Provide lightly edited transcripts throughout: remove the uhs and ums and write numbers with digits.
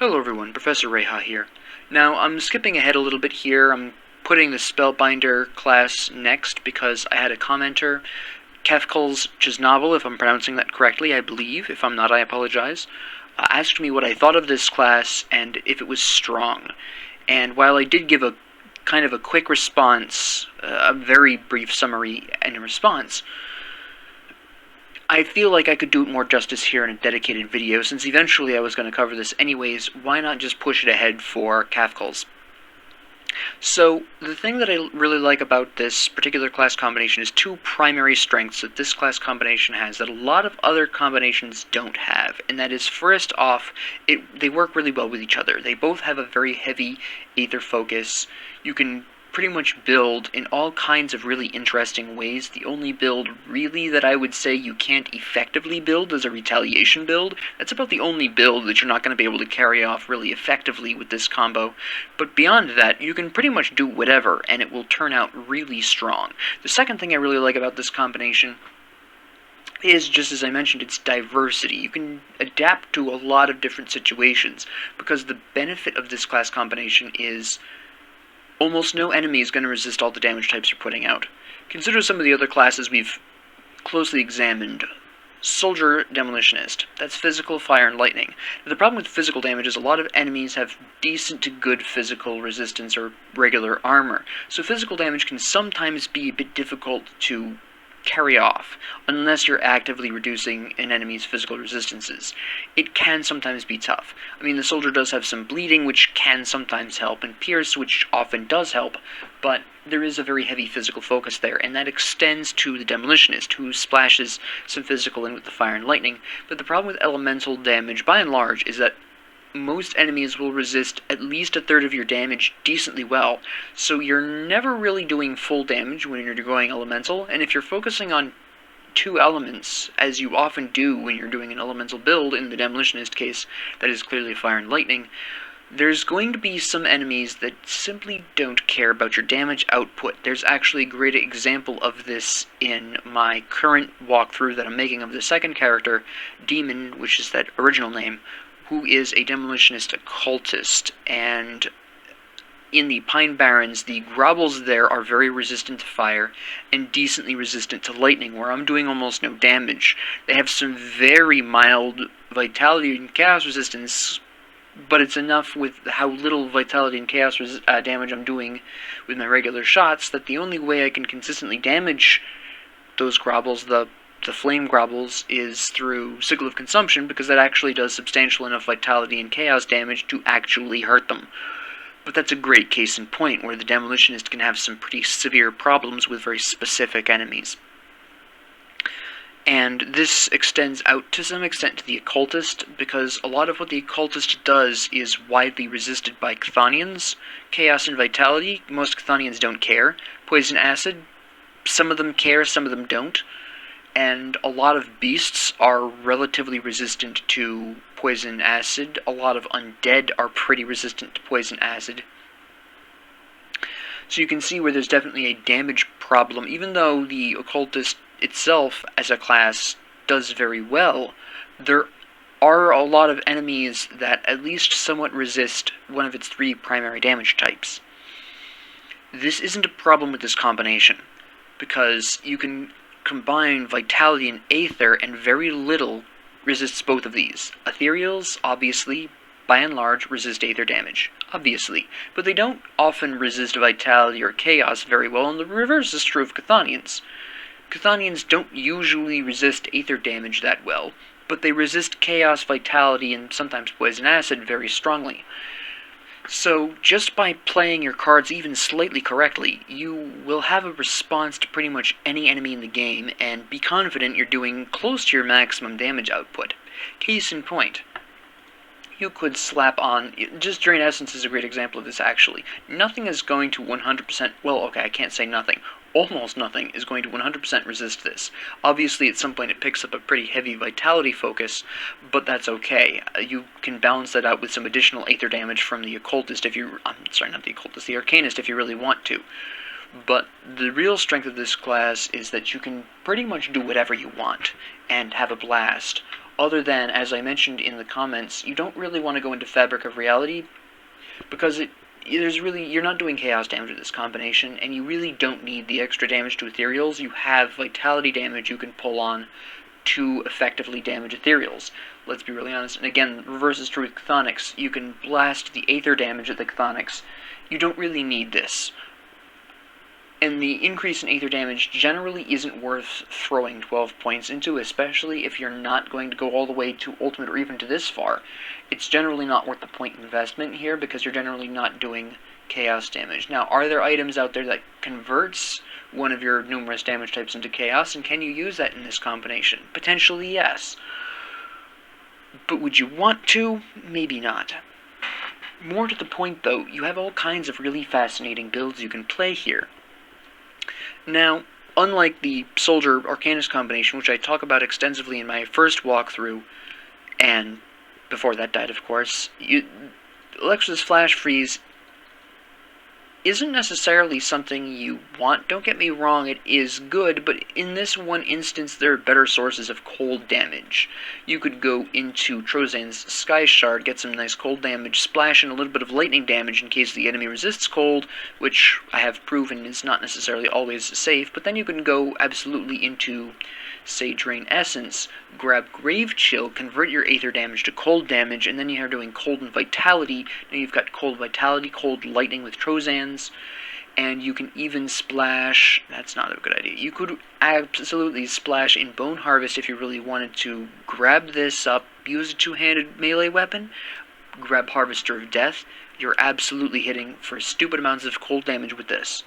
Hello everyone, Professor Reha here. Now, I'm skipping ahead a little bit here. I'm putting the Spellbinder class next because I had a commenter, Kefkal's Novel, if I'm pronouncing that correctly, I believe. If I'm not, I apologize. Asked me what I thought of this class and if it was strong. And while I did give a kind of a quick response, a very brief summary and a response, I feel like I could do it more justice here in a dedicated video. Since eventually I was going to cover this anyways, why not just push it ahead for Kefkal's? So, the thing that I really like about this particular class combination is two primary strengths that this class combination has that a lot of other combinations don't have. And that is, first off, they work really well with each other. They both have a very heavy Aether focus. You can pretty much build in all kinds of really interesting ways. The only build really that I would say you can't effectively build is a retaliation build. That's about the only build that you're not going to be able to carry off really effectively with this combo. But beyond that, you can pretty much do whatever and it will turn out really strong. The second thing I really like about this combination is, just as I mentioned, its diversity. You can adapt to a lot of different situations because the benefit of this class combination is almost no enemy is going to resist all the damage types you're putting out. Consider some of the other classes we've closely examined. Soldier Demolitionist. That's physical, fire, and lightning. Now, the problem with physical damage is a lot of enemies have decent to good physical resistance or regular armor. So physical damage can sometimes be a bit difficult to carry off, unless you're actively reducing an enemy's physical resistances. It can sometimes be tough. I mean, the soldier does have some bleeding, which can sometimes help, and pierce, which often does help, but there is a very heavy physical focus there, and that extends to the Demolitionist, who splashes some physical in with the fire and lightning. But the problem with elemental damage, by and large, is that most enemies will resist at least a third of your damage decently well, so you're never really doing full damage when you're going elemental, and if you're focusing on two elements, as you often do when you're doing an elemental build, in the Demolitionist case, that is clearly fire and lightning, there's going to be some enemies that simply don't care about your damage output. There's actually a great example of this in my current walkthrough that I'm making of the second character, Demon, which is that original name, who is a Demolitionist occultist, and in the Pine Barrens, the Grobbles there are very resistant to fire and decently resistant to lightning, where I'm doing almost no damage. They have some very mild vitality and chaos resistance, but it's enough with how little vitality and chaos damage I'm doing with my regular shots that the only way I can consistently damage those Grobbles, the flame Grobbles, is through Sickle of Consumption, because that actually does substantial enough vitality and chaos damage to actually hurt them. But that's a great case in point, where the Demolitionist can have some pretty severe problems with very specific enemies. And this extends out to some extent to the Occultist, because a lot of what the Occultist does is widely resisted by Chthonians. Chaos and Vitality, most Chthonians don't care. Poison Acid, some of them care, some of them don't. And a lot of beasts are relatively resistant to poison acid. A lot of undead are pretty resistant to poison acid. So you can see where there's definitely a damage problem. Even though the occultist itself as a class does very well, there are a lot of enemies that at least somewhat resist one of its three primary damage types. This isn't a problem with this combination, because you can combine Vitality and Aether, and very little resists both of these. Ethereals, obviously, by and large, resist Aether damage, obviously, but they don't often resist Vitality or Chaos very well, and the reverse is true of Chthonians. Chthonians don't usually resist Aether damage that well, but they resist Chaos, Vitality, and sometimes Poison Acid very strongly. So, just by playing your cards even slightly correctly, you will have a response to pretty much any enemy in the game, and be confident you're doing close to your maximum damage output. Case in point, you could slap on, just Drain Essence is a great example of this actually. Nothing is going to 100%, well okay, I can't say nothing. Almost nothing is going to 100% resist this. Obviously, at some point it picks up a pretty heavy vitality focus, but that's okay. You can balance that out with some additional Aether damage from the Occultist if you... I'm sorry, not the Occultist, the Arcanist if you really want to. But the real strength of this class is that you can pretty much do whatever you want and have a blast. other than, as I mentioned in the comments, you don't really want to go into Fabric of Reality, because you're not doing chaos damage with this combination, and you really don't need the extra damage to ethereals. You have vitality damage you can pull on to effectively damage ethereals. Let's be really honest. And again, reverse is true with chthonics. You can blast the aether damage at the chthonics. You don't really need this. And the increase in aether damage generally isn't worth throwing 12 points into, especially if you're not going to go all the way to ultimate or even to this far. It's generally not worth the point investment here because you're generally not doing chaos damage. Now, are there items out there that converts one of your numerous damage types into chaos, and can you use that in this combination? Potentially, yes. But would you want to? Maybe not. More to the point, though, you have all kinds of really fascinating builds you can play here. Now, unlike the Soldier Arcanist combination, which I talk about extensively in my first walkthrough, and before that died, of course, Alexa's Flash Freeze isn't necessarily something you want. Don't get me wrong, it is good, but in this one instance, there are better sources of cold damage. You could go into Trozan's Sky Shard, get some nice cold damage, splash in a little bit of lightning damage in case the enemy resists cold, which I have proven is not necessarily always safe, but then you can go absolutely into, say, Drain Essence, grab Grave Chill, convert your Aether damage to cold damage, and then you're doing Cold and Vitality. Now you've got Cold Vitality, Cold Lightning with Trozan's, and you can even splash. That's not a good idea. You could absolutely splash in Bone Harvest if you really wanted to. Grab this up, use a two-handed melee weapon, grab Harvester of Death. You're absolutely hitting for stupid amounts of cold damage with this.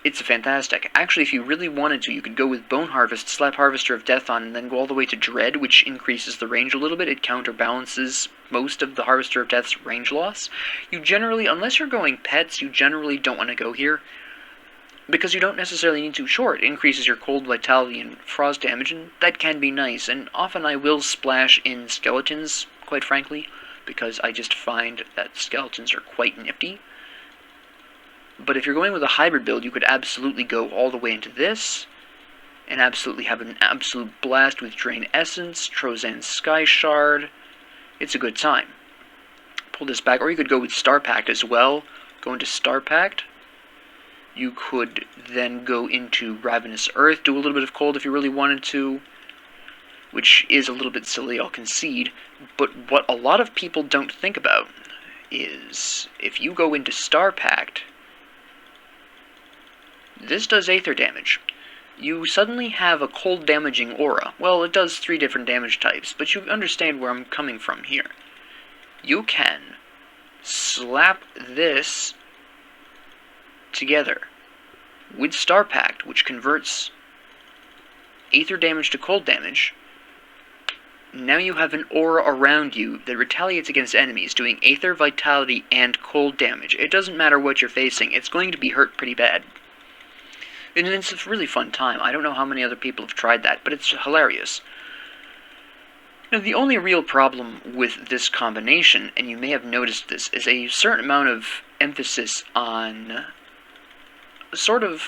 It's fantastic. Actually, if you really wanted to, you could go with Bone Harvest, slap Harvester of Death on, and then go all the way to Dread, which increases the range a little bit. It counterbalances most of the Harvester of Death's range loss. You generally, unless you're going pets, you generally don't want to go here, because you don't necessarily need to. Sure, it increases your cold, vitality, and frost damage, and that can be nice, and often I will splash in skeletons, quite frankly, because I just find that skeletons are quite nifty. But if you're going with a hybrid build, you could absolutely go all the way into this, and absolutely have an absolute blast with Drain Essence, Trozan's Sky Shard. It's a good time. Pull this back, or you could go with Star Pact as well. Go into Star Pact. You could then go into Ravenous Earth, do a little bit of cold if you really wanted to, which is a little bit silly, I'll concede. But what a lot of people don't think about is, if you go into Star Pact, this does Aether damage. You suddenly have a cold damaging aura. Well, it does 3 different damage types, but you understand where I'm coming from here. You can slap this together with Star Pact, which converts Aether damage to cold damage. Now you have an aura around you that retaliates against enemies, doing Aether, Vitality, and cold damage. It doesn't matter what you're facing, it's going to be hurt pretty bad. And it's a really fun time. I don't know how many other people have tried that, but it's hilarious. Now, the only real problem with this combination, and you may have noticed this, is a certain amount of emphasis on certain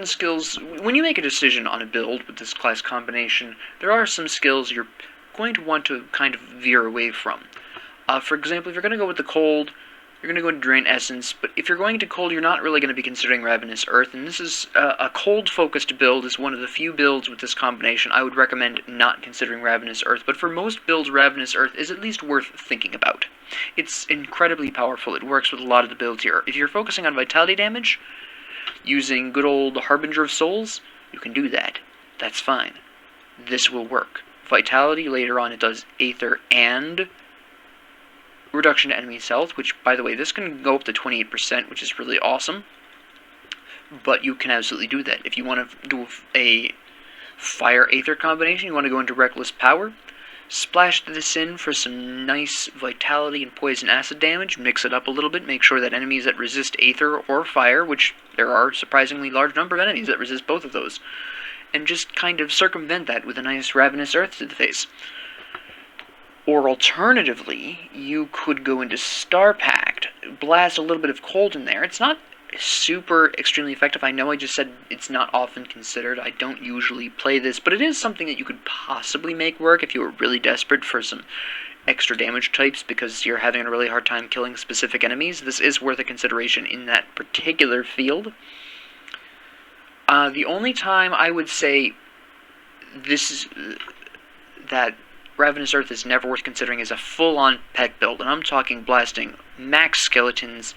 skills. When you make a decision on a build with this class combination, there are some skills you're going to want to kind of veer away from. For example, if you're going to go with the cold, you're going to go into Drain Essence, but if you're going to cold, you're not really going to be considering Ravenous Earth, and this is a cold-focused build is one of the few builds with this combination I would recommend not considering Ravenous Earth, but for most builds, Ravenous Earth is at least worth thinking about. It's incredibly powerful. It works with a lot of the builds here. If you're focusing on vitality damage, using good old Harbinger of Souls, you can do that. That's fine. This will work. Vitality, later on it does Aether and reduction to enemy's health, which, by the way, this can go up to 28%, which is really awesome. But you can absolutely do that. If you want to do a Fire Aether combination, you want to go into Reckless Power, splash this in for some nice Vitality and Poison Acid damage, mix it up a little bit, make sure that enemies that resist Aether or Fire, which there are a surprisingly large number of enemies that resist both of those, and just kind of circumvent that with a nice Ravenous Earth to the face. Or alternatively, you could go into Star Pact, blast a little bit of cold in there. It's not super extremely effective. I know I just said it's not often considered. I don't usually play this, but it is something that you could possibly make work if you were really desperate for some extra damage types because you're having a really hard time killing specific enemies. This is worth a consideration in that particular field. The only time I would say this is that Ravenous Earth is never worth considering is a full-on pet build, and I'm talking blasting max skeletons,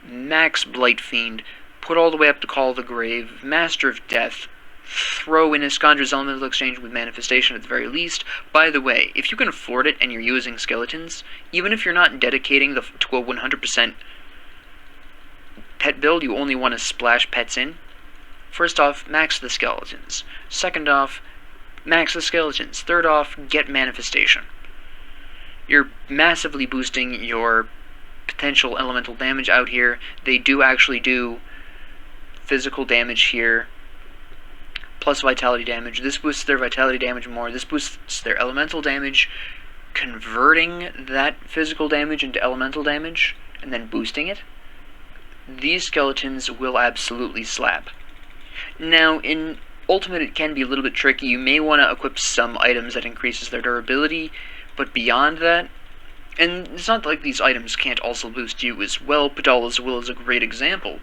max Blight Fiend, put all the way up to Call of the Grave, Master of Death, throw in Iskandra's Elemental Exchange with Manifestation at the very least. By the way, if you can afford it and you're using skeletons, even if you're not dedicating to a 100% pet build, you only want to splash pets in. First off, max the skeletons. Second off, max the skeletons. Third off, get Manifestation. You're massively boosting your potential elemental damage out here. They do actually do physical damage here, plus vitality damage. This boosts their vitality damage more. This boosts their elemental damage, converting that physical damage into elemental damage, and then boosting it. These skeletons will absolutely slap. Now, in Ultimate it can be a little bit tricky. You may want to equip some items that increases their durability, but beyond that, and it's not like these items can't also boost you as well. Padala's Will is a great example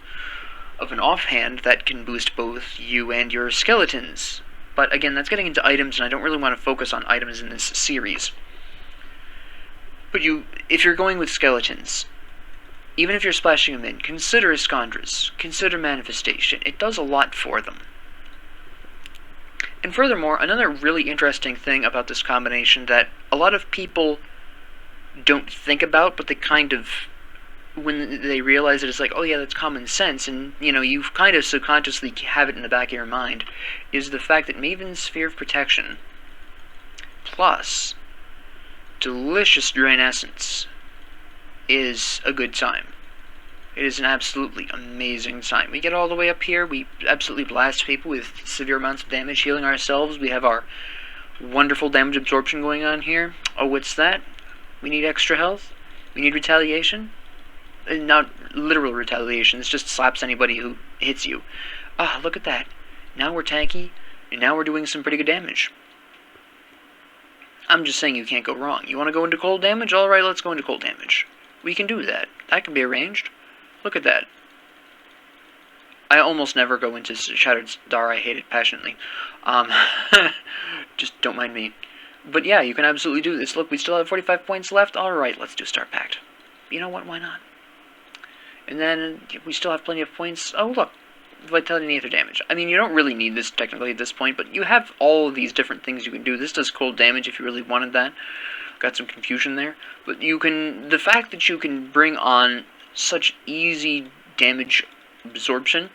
of an offhand that can boost both you and your skeletons. But again, that's getting into items, and I don't really want to focus on items in this series. But if you're going with skeletons, even if you're splashing them in, consider Iskandras, consider Manifestation. It does a lot for them. And furthermore, another really interesting thing about this combination that a lot of people don't think about, but they kind of, when they realize it, it's like, oh yeah, that's common sense, and you kind of subconsciously have it in the back of your mind, is the fact that Maven's Sphere of Protection plus delicious Drain Essence is a good time. It is an absolutely amazing time. We get all the way up here, we absolutely blast people with severe amounts of damage, healing ourselves. We have our wonderful damage absorption going on here. Oh, what's that? We need extra health? We need retaliation? Not literal retaliation, this just slaps anybody who hits you. Ah, look at that. Now we're tanky, and now we're doing some pretty good damage. I'm just saying you can't go wrong. You want to go into cold damage? Alright, let's go into cold damage. We can do that. That can be arranged. Look at that. I almost never go into Shattered Star. I hate it passionately. Just don't mind me. But yeah, you can absolutely do this. Look, we still have 45 points left. Alright, let's do Star Pact. You know what? Why not? And then we still have plenty of points. Oh, look. Vitality and Aether damage. I mean, you don't really need this technically at this point, but you have all of these different things you can do. This does cold damage if you really wanted that. Got some confusion there. But you can, the fact that you can bring on such easy damage absorption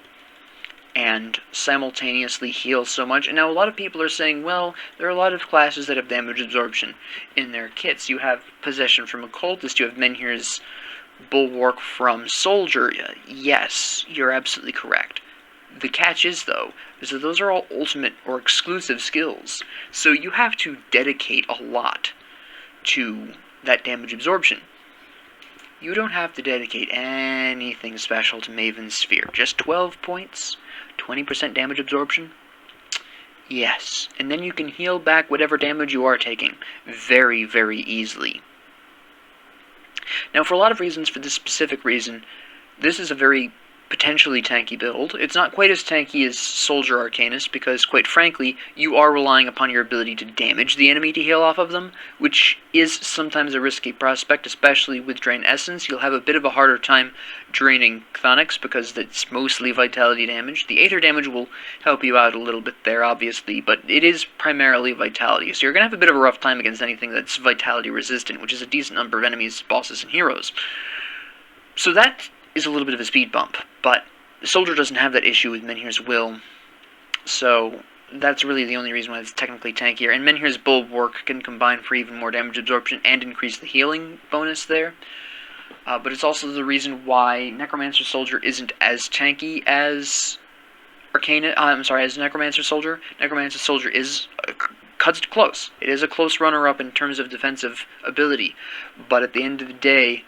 and simultaneously heal so much. And now a lot of people are saying, well, there are a lot of classes that have damage absorption in their kits. You have Possession from Occultist, you have Menhir's Bulwark from Soldier. Yes, you're absolutely correct. The catch is, though, is that those are all ultimate or exclusive skills. So you have to dedicate a lot to that damage absorption. You don't have to dedicate anything special to Maven's Sphere. Just 12 points, 20% damage absorption. Yes, and then you can heal back whatever damage you are taking very, very easily. Now, for a lot of reasons, for this specific reason, this is a very potentially tanky build. It's not quite as tanky as Soldier Arcanist, because, quite frankly, you are relying upon your ability to damage the enemy to heal off of them, which is sometimes a risky prospect, especially with Drain Essence. You'll have a bit of a harder time draining Chthonics, because it's mostly vitality damage. The Aether damage will help you out a little bit there, obviously, but it is primarily vitality, so you're going to have a bit of a rough time against anything that's vitality resistant, which is a decent number of enemies, bosses, and heroes. So that is a little bit of a speed bump, but the Soldier doesn't have that issue with Menhir's Will, so that's really the only reason why it's technically tankier. And Menhir's Bulwark can combine for even more damage absorption and increase the healing bonus there, but it's also the reason why Necromancer Soldier isn't as tanky as as Necromancer Soldier. Necromancer Soldier is cuts it close. It is a close runner-up in terms of defensive ability, but at the end of the day,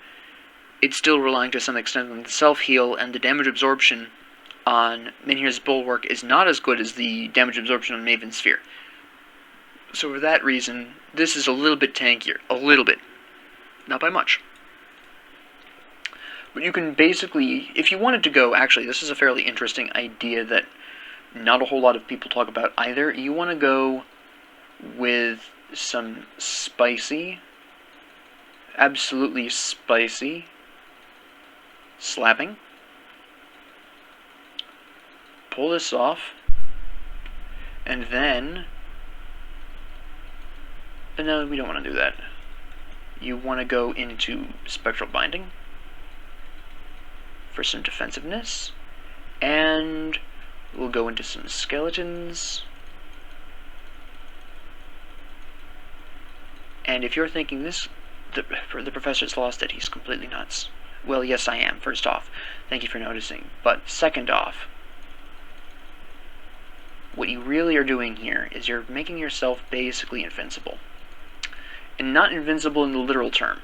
it's still relying to some extent on the self-heal, and the damage absorption on Minhir's Bulwark is not as good as the damage absorption on Maven's Sphere. So for that reason, this is a little bit tankier. A little bit. Not by much. But you can basically, if you wanted to go, actually, this is a fairly interesting idea that not a whole lot of people talk about either. You want to go with some spicy, absolutely spicy slapping. Pull this off, and then, no, we don't want to do that. You want to go into Spectral Binding for some defensiveness, and we'll go into some skeletons. And if you're thinking this, the professor's lost it, he's completely nuts. Well, yes, I am, first off. Thank you for noticing. But second off, what you really are doing here is you're making yourself basically invincible. And not invincible in the literal term.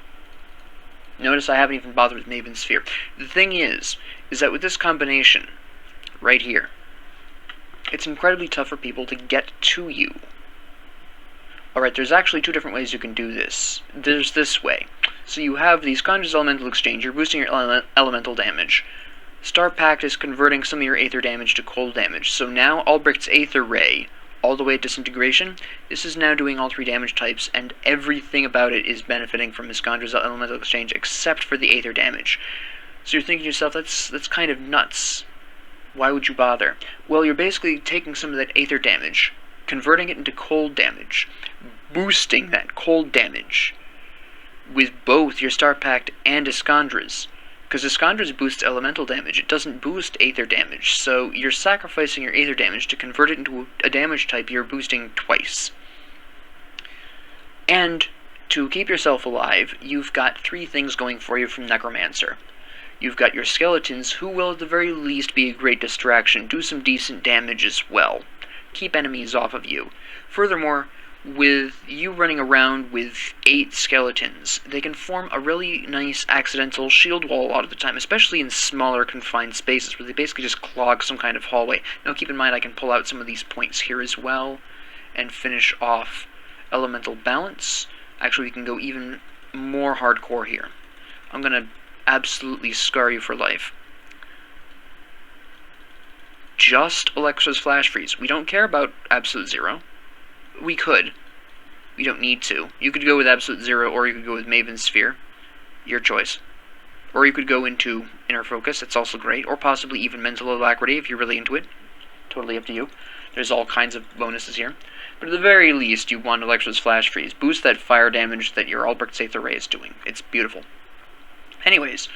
Notice I haven't even bothered with Maven's Sphere. The thing is that with this combination, right here, it's incredibly tough for people to get to you. Alright, there's actually two different ways you can do this. There's this way. So you have these Conjurer's Elemental Exchange, you're boosting your elemental damage. Star Pact is converting some of your Aether damage to cold damage. So now Albrecht's Aether Ray, all the way at Disintegration, this is now doing all three damage types, and everything about it is benefiting from his Conjurer's Elemental Exchange except for the Aether damage. So you're thinking to yourself, that's kind of nuts. Why would you bother? Well, you're basically taking some of that Aether damage, converting it into cold damage, boosting that cold damage with both your Star Pact and Iskandra's. Because Iskandra's boosts elemental damage, it doesn't boost Aether damage, so you're sacrificing your Aether damage to convert it into a damage type you're boosting twice. And to keep yourself alive, you've got three things going for you from Necromancer. You've got your skeletons, who will at the very least be a great distraction, do some decent damage as well. Keep enemies off of you. Furthermore, with you running around with 8 skeletons, they can form a really nice accidental shield wall a lot of the time, especially in smaller confined spaces where they basically just clog some kind of hallway. Now keep in mind I can pull out some of these points here as well and finish off elemental balance. Actually, we can go even more hardcore here. I'm going to absolutely scar you for life. Just Alexa's Flash Freeze. We don't care about Absolute Zero. We could. We don't need to. You could go with Absolute Zero, or you could go with Maven's Sphere. Your choice. Or you could go into Inner Focus, it's also great, or possibly even Mental Alacrity if you're really into it. Totally up to you. There's all kinds of bonuses here. But at the very least, you want Alexa's Flash Freeze. Boost that fire damage that your Albrecht's Aether Ray is doing. It's beautiful. Anyways,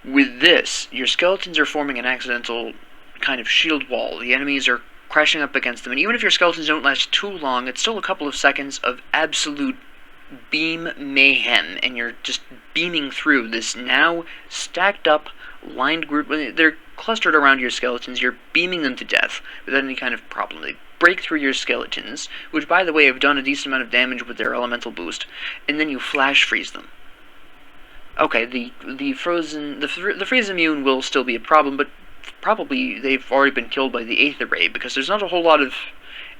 with this, your skeletons are forming an accidental kind of shield wall. The enemies are crashing up against them, and even if your skeletons don't last too long, it's still a couple of seconds of absolute beam mayhem, and you're just beaming through this now stacked up, lined group. They're clustered around your skeletons, you're beaming them to death without any kind of problem. They break through your skeletons, which by the way have done a decent amount of damage with their elemental boost, and then you flash freeze them. Okay, the freeze immune will still be a problem, but probably they've already been killed by the Aether Ray, because there's not a whole lot of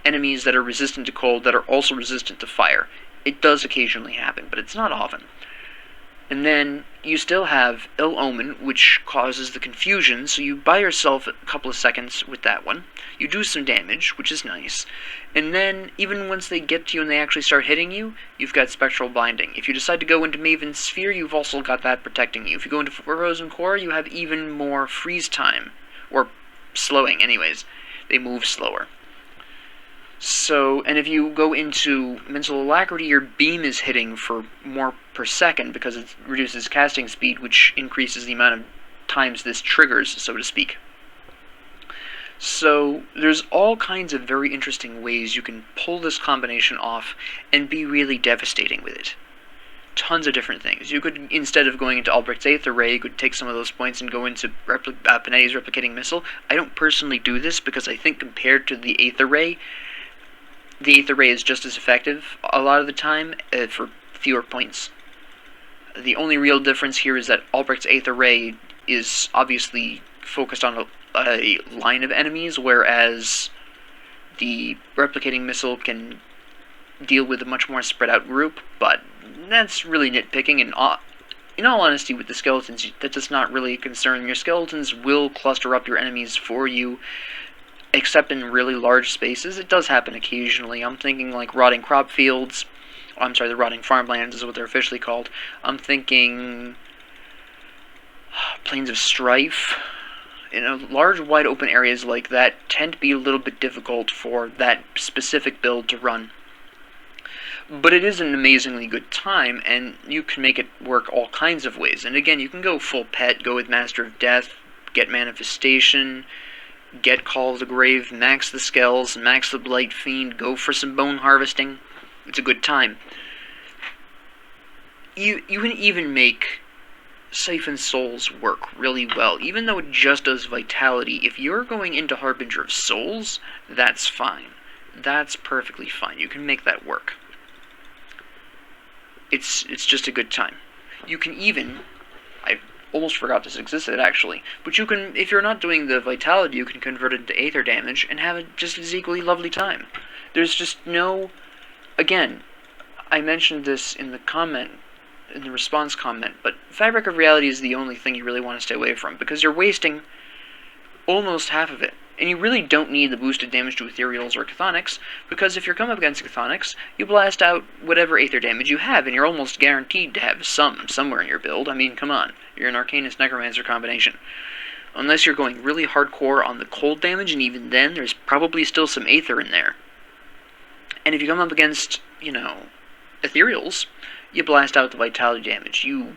enemies that are resistant to cold that are also resistant to fire. It does occasionally happen, but it's not often. And then you still have Ill Omen, which causes the confusion, so you buy yourself a couple of seconds with that one. You do some damage, which is nice. And then, even once they get to you and they actually start hitting you, you've got Spectral Binding. If you decide to go into Maven's Sphere, you've also got that protecting you. If you go into Frozen Core, you have even more freeze time. Or slowing, anyways. They move slower. So, and if you go into Mental Alacrity, your beam is hitting for more per second because it reduces casting speed, which increases the amount of times this triggers, so to speak. So, there's all kinds of very interesting ways you can pull this combination off and be really devastating with it. Tons of different things. You could, instead of going into Albrecht's Aether Ray, you could take some of those points and go into Panetti's Replicating Missile. I don't personally do this because I think compared to the Aether Ray is just as effective a lot of the time for fewer points. The only real difference here is that Albrecht's Aether Ray is obviously focused on a line of enemies, whereas the replicating missile can deal with a much more spread out group, but that's really nitpicking, and in all honesty, with the skeletons, that does not really concern. Your skeletons will cluster up your enemies for you, except in really large spaces. It does happen occasionally. I'm thinking like rotting crop fields. Oh, I'm sorry, the rotting farmlands is what they're officially called. I'm thinking plains of strife. Large, wide open areas like that tend to be a little bit difficult for that specific build to run. But it is an amazingly good time, and you can make it work all kinds of ways. And again, you can go full pet, go with Master of Death, get Manifestation, get Call of the Grave, max the Skells, max the Blight Fiend, go for some Bone Harvesting. It's a good time. You can even make Siphon Souls work really well, even though it just does Vitality. If you're going into Harbinger of Souls, that's fine. That's perfectly fine. You can make that work. It's just a good time. You can even, I almost forgot this existed actually, but you can, if you're not doing the Vitality, you can convert it into Aether damage and have it just as equally lovely time. There's just no, again, I mentioned this in the response comment, but Fabric of Reality is the only thing you really want to stay away from, because you're wasting almost half of it. And you really don't need the boosted damage to Ethereals or Chthonics, because if you're coming up against Chthonics, you blast out whatever Aether damage you have, and you're almost guaranteed to have somewhere in your build. I mean, come on, you're an Arcanist Necromancer combination. Unless you're going really hardcore on the cold damage, and even then, there's probably still some Aether in there. And if you come up against, Ethereals, you blast out the Vitality damage. You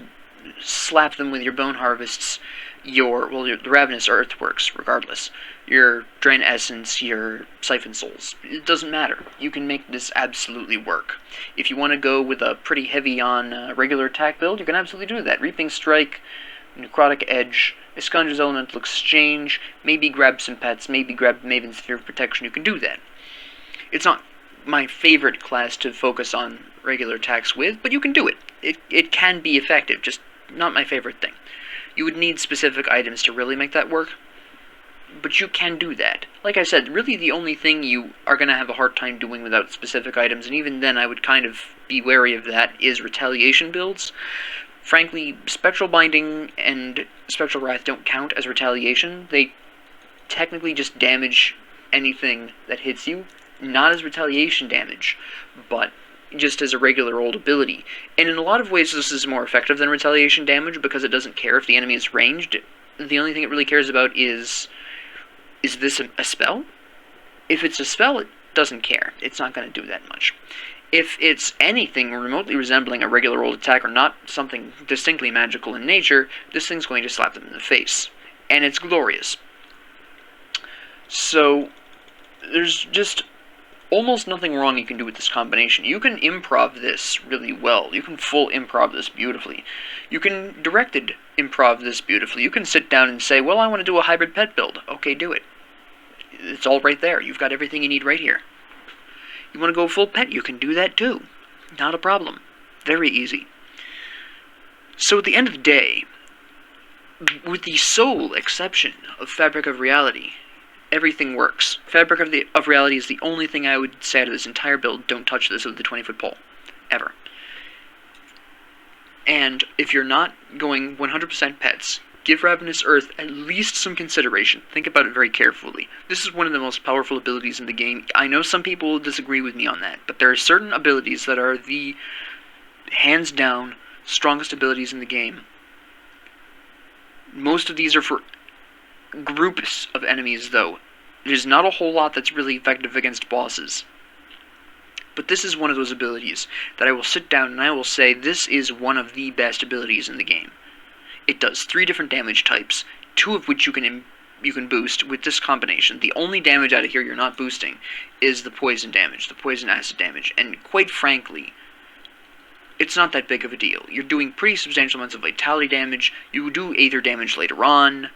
slap them with your Bone Harvests, the Ravenous Earthworks, regardless. Your Drain Essence, your Siphon Souls. It doesn't matter. You can make this absolutely work. If you want to go with a pretty heavy on regular attack build, you can absolutely do that. Reaping Strike, Necrotic Edge, Esconder's Elemental Exchange, maybe grab some pets, maybe grab Maven's Sphere of Protection. You can do that. It's not my favorite class to focus on regular attacks with, but you can do it. It can be effective, just not my favorite thing. You would need specific items to really make that work, but you can do that. Like I said, really the only thing you are going to have a hard time doing without specific items, and even then I would kind of be wary of that, is retaliation builds. Frankly, Spectral Binding and Spectral Wrath don't count as retaliation. They technically just damage anything that hits you, not as retaliation damage, but just as a regular old ability. And in a lot of ways this is more effective than retaliation damage, because it doesn't care if the enemy is ranged. The only thing it really cares about is this a spell? If it's a spell, it doesn't care. It's not going to do that much. If it's anything remotely resembling a regular old attack or not something distinctly magical in nature, this thing's going to slap them in the face. And it's glorious. So, there's just almost nothing wrong you can do with this combination. You can improv this really well. You can full improv this beautifully. You can directed improv this beautifully. You can sit down and say, well, I want to do a hybrid pet build. Okay, do it. It's all right there. You've got everything you need right here. You want to go full pet? You can do that too. Not a problem. Very easy. So at the end of the day, with the sole exception of Fabric of Reality, everything works. Fabric of Reality is the only thing I would say out of this entire build. Don't touch this with the 20-foot pole. Ever. And if you're not going 100% pets, give Ravenous Earth at least some consideration. Think about it very carefully. This is one of the most powerful abilities in the game. I know some people will disagree with me on that, but there are certain abilities that are the hands down strongest abilities in the game. Most of these are for groups of enemies, though. There's not a whole lot that's really effective against bosses. But this is one of those abilities that I will sit down and I will say, this is one of the best abilities in the game. It does 3 different damage types, 2 of which you can boost with this combination. The only damage out of here you're not boosting is the poison damage, the poison acid damage, and quite frankly, it's not that big of a deal. You're doing pretty substantial amounts of vitality damage, you do Aether damage later on,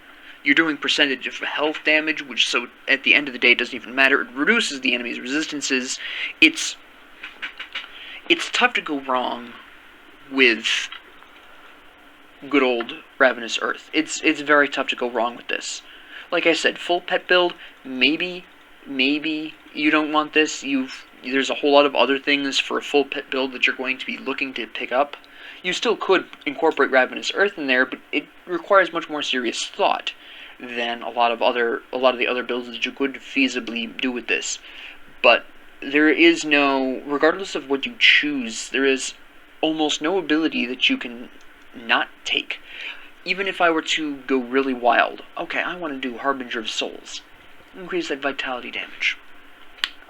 you're doing percentage of health damage, which so at the end of the day it doesn't even matter. It reduces the enemy's resistances. It's tough to go wrong with good old Ravenous Earth. It's very tough to go wrong with this. Like I said, full pet build, maybe you don't want this. There's a whole lot of other things for a full pet build that you're going to be looking to pick up. You still could incorporate Ravenous Earth in there, but it requires much more serious thought than a lot of the other builds that you could feasibly do with this. But there is no, regardless of what you choose, there is almost no ability that you can not take. Even if I were to go really wild, okay, I want to do Harbinger of Souls. Increase that vitality damage.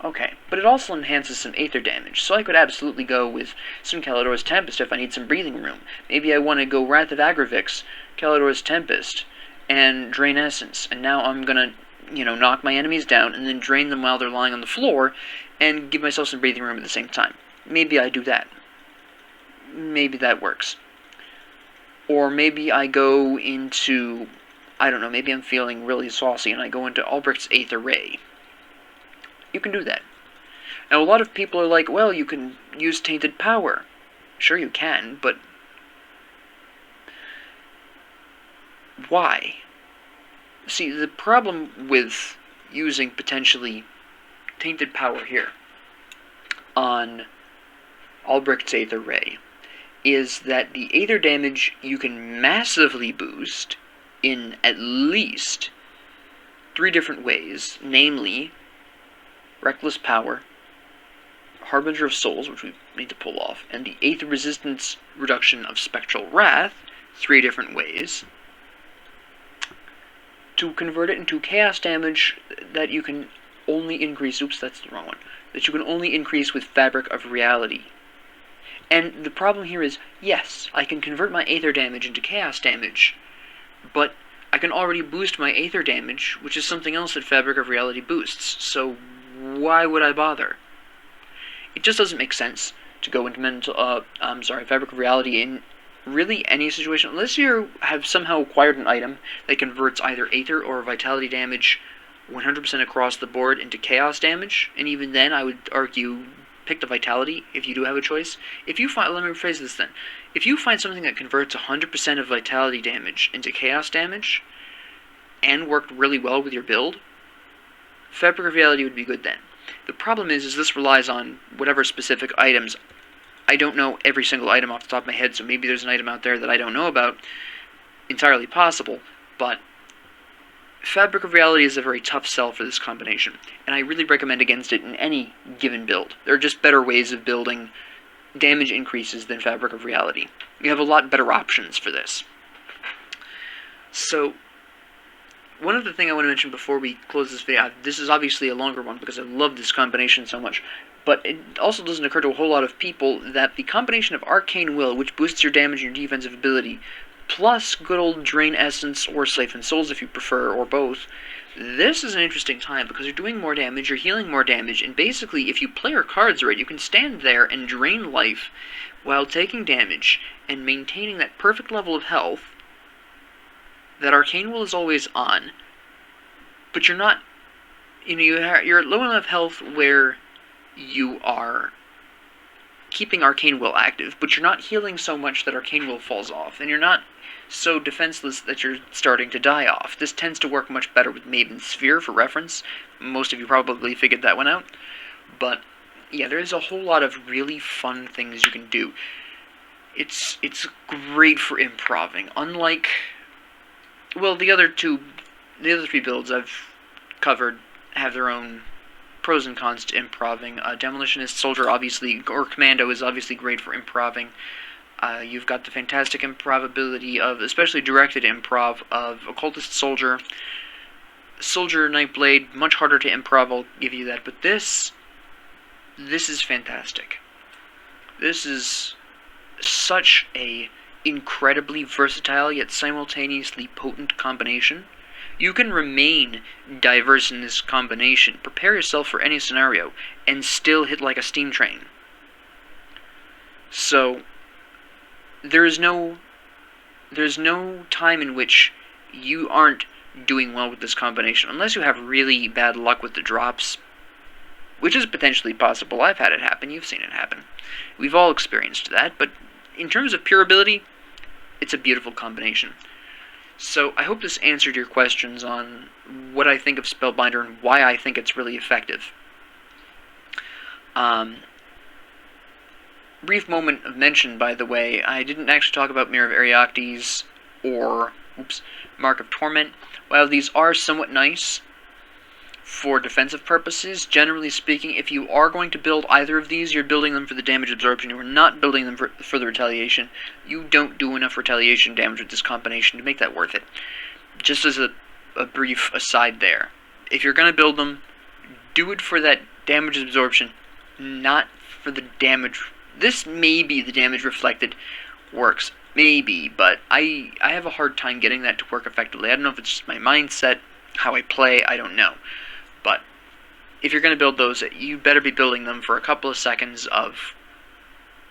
Okay, but it also enhances some Aether damage, so I could absolutely go with some Kalidor's Tempest if I need some breathing room. Maybe I want to go Wrath of Agravix, Kalidor's Tempest, and Drain Essence, and now I'm gonna, knock my enemies down and then drain them while they're lying on the floor, and give myself some breathing room at the same time. Maybe I do that. Maybe that works. Or maybe I go into, I don't know, maybe I'm feeling really saucy and I go into Albrecht's Aether Ray. You can do that. Now, a lot of people are like, well, you can use Tainted Power. Sure you can, but why? See, the problem with using potentially Tainted Power here on Albrecht's Aether Ray is that the Aether damage you can massively boost in at least 3 different ways, namely Reckless Power, Harbinger of Souls, which we need to pull off, and the Aether Resistance reduction of Spectral Wrath, 3 different ways, to convert it into Chaos damage that you can only increase, oops, that's the wrong one, that you can only increase with Fabric of Reality. And the problem here is, yes, I can convert my Aether damage into Chaos damage, but I can already boost my Aether damage, which is something else that Fabric of Reality boosts, so why would I bother? It just doesn't make sense to go into Fabric of Reality in really any situation, unless you have somehow acquired an item that converts either Aether or Vitality damage 100% across the board into Chaos damage, and even then I would argue pick the Vitality if you do have a choice. If you find, let me rephrase this then, if you find something that converts 100% of Vitality damage into Chaos damage, and worked really well with your build, Fabric of Reality would be good then. The problem is this relies on whatever specific items. I don't know every single item off the top of my head, so maybe there's an item out there that I don't know about. Entirely possible, but Fabric of Reality is a very tough sell for this combination, and I really recommend against it in any given build. There are just better ways of building damage increases than Fabric of Reality. You have a lot better options for this. So, one other thing I want to mention before we close this video, this is obviously a longer one because I love this combination so much, but it also doesn't occur to a whole lot of people that the combination of Arcane Will, which boosts your damage and your defensive ability, plus good old Drain Essence or Siphon Souls if you prefer, or both, this is an interesting time because you're doing more damage, you're healing more damage, and basically if you play your cards right, you can stand there and drain life while taking damage and maintaining that perfect level of health that Arcane Will is always on, but you're not, you're at low enough health where you are keeping Arcane Will active, but you're not healing so much that Arcane Will falls off, and you're not so defenseless that you're starting to die off. This tends to work much better with Maven's Sphere, for reference. Most of you probably figured that one out, but yeah, there's a whole lot of really fun things you can do. It's great for improving, unlike, well, the other 3 builds I've covered have their own pros and cons to improving. Demolitionist Soldier, obviously, or Commando is obviously great for improving. You've got the fantastic improbability of, especially directed improv, of Occultist Soldier. Soldier Nightblade, much harder to improv, I'll give you that, but this is fantastic. This is such a incredibly versatile yet simultaneously potent combination. You can remain diverse in this combination, prepare yourself for any scenario, and still hit like a steam train. So, there's no time in which you aren't doing well with this combination, unless you have really bad luck with the drops, which is potentially possible. I've had it happen, you've seen it happen. We've all experienced that, but in terms of pure ability, it's a beautiful combination. So I hope this answered your questions on what I think of Spellbinder and why I think it's really effective. Brief moment of mention, by the way, I didn't actually talk about Mirror of Arioctes or Mark of Torment. While these are somewhat nice for defensive purposes, generally speaking, if you are going to build either of these, you're building them for the damage absorption. You are not building them for the retaliation. You don't do enough retaliation damage with this combination to make that worth it. Just as a brief aside there. If you're going to build them, do it for that damage absorption, not for the damage. This may be the damage reflected works. Maybe, but I have a hard time getting that to work effectively. I don't know if it's just my mindset, how I play, I don't know. But if you're going to build those, you better be building them for a couple of seconds of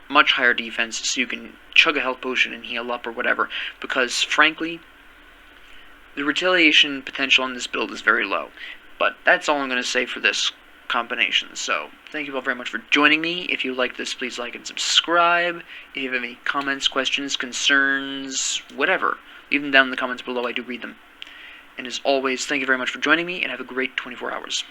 much higher defense so you can chug a health potion and heal up or whatever. Because, frankly, the retaliation potential on this build is very low. But that's all I'm going to say for this combination. So, thank you all very much for joining me. If you like this, please like and subscribe. If you have any comments, questions, concerns, whatever, leave them down in the comments below. I do read them. And as always, thank you very much for joining me, and have a great 24 hours.